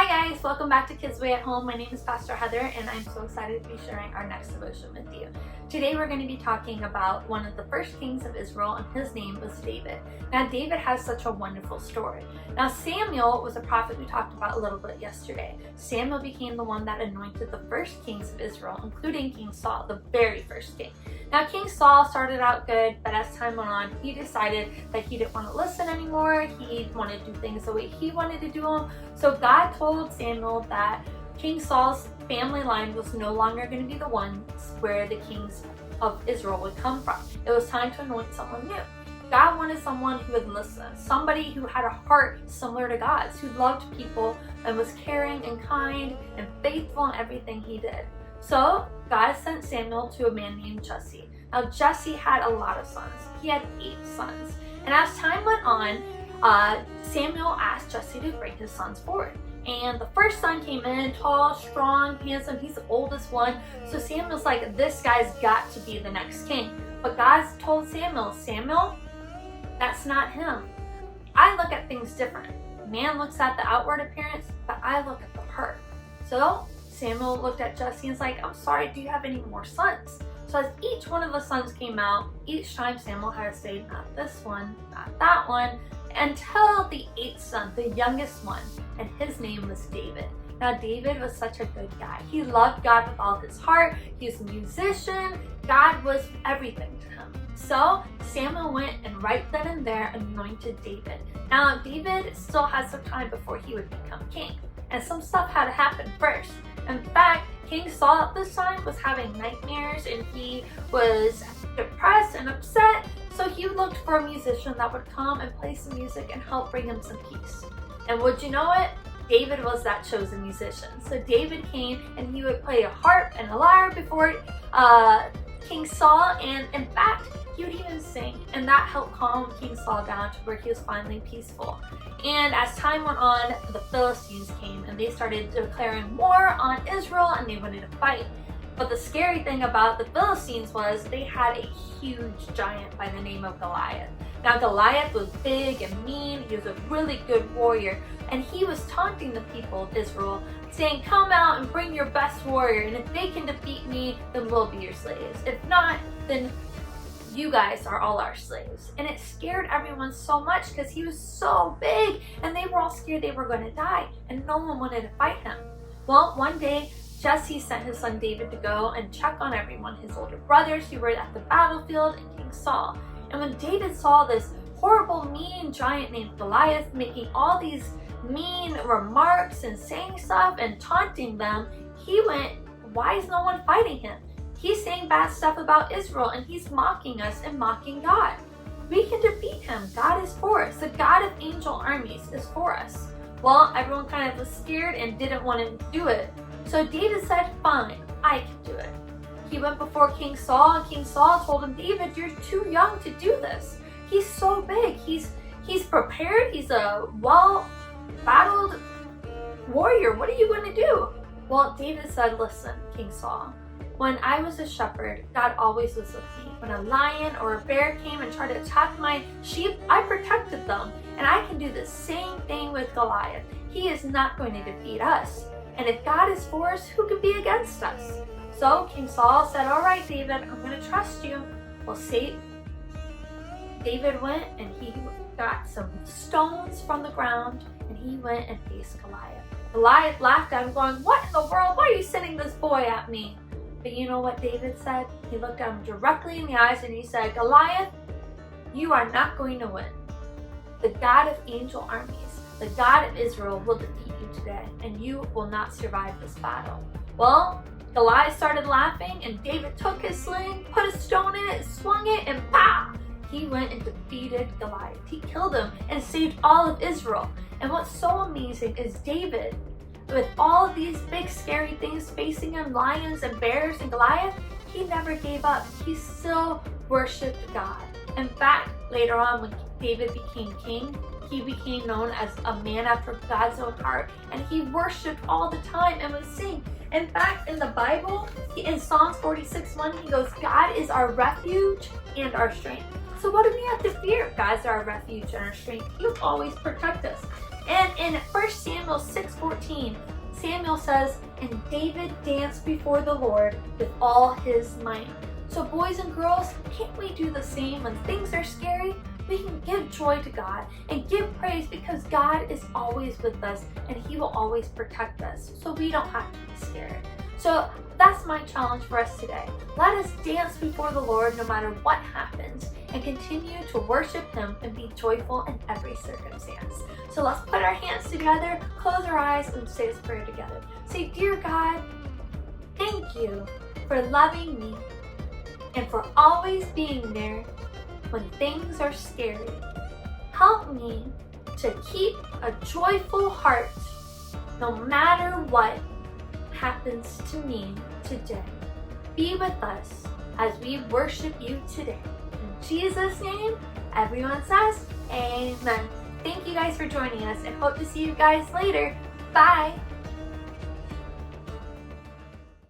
Hi guys, welcome back to Kids Way at Home. My name is Pastor Heather and I'm so excited to be sharing our next devotion with you. Today we're going to be talking about one of the first kings of Israel, and his name was David. Now David has such a wonderful story. Now Samuel was a prophet we talked about a little bit yesterday. Samuel became the one that anointed the first kings of Israel, including King Saul, the very first king. Now King Saul started out good, but as time went on, he decided that he didn't want to listen anymore. He wanted to do things the way he wanted to do them. So God told Samuel that King Saul's family line was no longer going to be the ones where the kings of Israel would come from. It was time to anoint someone new. God wanted someone who would listen, somebody who had a heart similar to God's, who loved people and was caring and kind and faithful in everything he did. So God sent Samuel to a man named Jesse. Now Jesse had a lot of sons. He had 8 sons. And as time went on, Samuel asked Jesse to bring his sons forward. And the first son came in, tall, strong, handsome. He's the oldest one. So Samuel's like, this guy's got to be the next king. But God told Samuel, that's not him. I look at things different. Man looks at the outward appearance, but I look at the heart. So Samuel looked at Jesse and was like, I'm sorry, do you have any more sons? So as each one of the sons came out, each time Samuel had to say, not this one, not that one, until the 8th son, the youngest one, and his name was David. Now David was such a good guy. He loved God with all his heart. He was a musician. God was everything to him. So Samuel went and right then and there anointed David. Now David still had some time before he would become king, and some stuff had to happen first. In fact, King Saul at this time was having nightmares and he was depressed and upset. So he looked for a musician that would come and play some music and help bring him some peace. And would you know it? David was that chosen musician. So David came and he would play a harp and a lyre before King Saul, and in fact, he would even sing, and that helped calm King Saul down to where he was finally peaceful. And as time went on, the Philistines came and they started declaring war on Israel and they wanted to fight. But the scary thing about the Philistines was they had a huge giant by the name of Goliath. Now Goliath was big and mean. He was a really good warrior, and he was taunting the people of Israel, saying, come out and bring your best warrior, and if they can defeat me, then we'll be your slaves. If not, then you guys are all our slaves. And it scared everyone so much because he was so big and they were all scared they were going to die, and no one wanted to fight him. Well, one day Jesse sent his son David to go and check on everyone, his older brothers who were at the battlefield, and King Saul. And when David saw this horrible, mean giant named Goliath making all these mean remarks and saying stuff and taunting them, he went, why is no one fighting him? He's saying bad stuff about Israel and he's mocking us and mocking God. We can defeat him. God is for us. The God of angel armies is for us. Well, everyone kind of was scared and didn't want to do it. So David said, fine, I can do it. He went before King Saul, and King Saul told him, David, you're too young to do this. He's so big. He's prepared. He's a well-battled warrior. What are you going to do? Well, David said, listen, King Saul, when I was a shepherd, God always was with me. When a lion or a bear came and tried to attack my sheep, I protected them. And I can do the same thing with Goliath. He is not going to defeat us. And if God is for us, who can be against us? So King Saul said, all right, David, I'm going to trust you. Well, David went and he got some stones from the ground and he went and faced Goliath. Goliath laughed at him going, what in the world? Why are you sending this boy at me? But you know what David said? He looked at him directly in the eyes and he said, Goliath, you are not going to win. The God of angel armies, the God of Israel will defeat you today, and you will not survive this battle. Well, Goliath started laughing, and David took his sling, put a stone in it, swung it, and pow! He went and defeated Goliath. He killed him and saved all of Israel. And what's so amazing is David, with all of these big scary things facing him, lions and bears and Goliath, he never gave up. He still worshiped God. In fact, later on when David became king, he became known as a man after God's own heart, and he worshiped all the time and would sing. In fact, in the Bible, in Psalms 46:1, he goes, God is our refuge and our strength. So what do we have to fear? God's our refuge and our strength. He'll always protect us. And in 1 Samuel 6:14, Samuel says, "And David danced before the Lord with all his might." So boys and girls, can't we do the same when things are scary? We can give joy to God and give praise because God is always with us and He will always protect us, so we don't have to be scared. So that's my challenge for us today. Let us dance before the Lord no matter what happens and continue to worship Him and be joyful in every circumstance. So let's put our hands together, close our eyes, and say this prayer together. Say, "Dear God, thank you for loving me and for always being there when things are scary. Help me to keep a joyful heart no matter what happens to me today. Be with us as we worship you today." In Jesus' name, everyone says amen. Thank you guys for joining us and hope to see you guys later. Bye.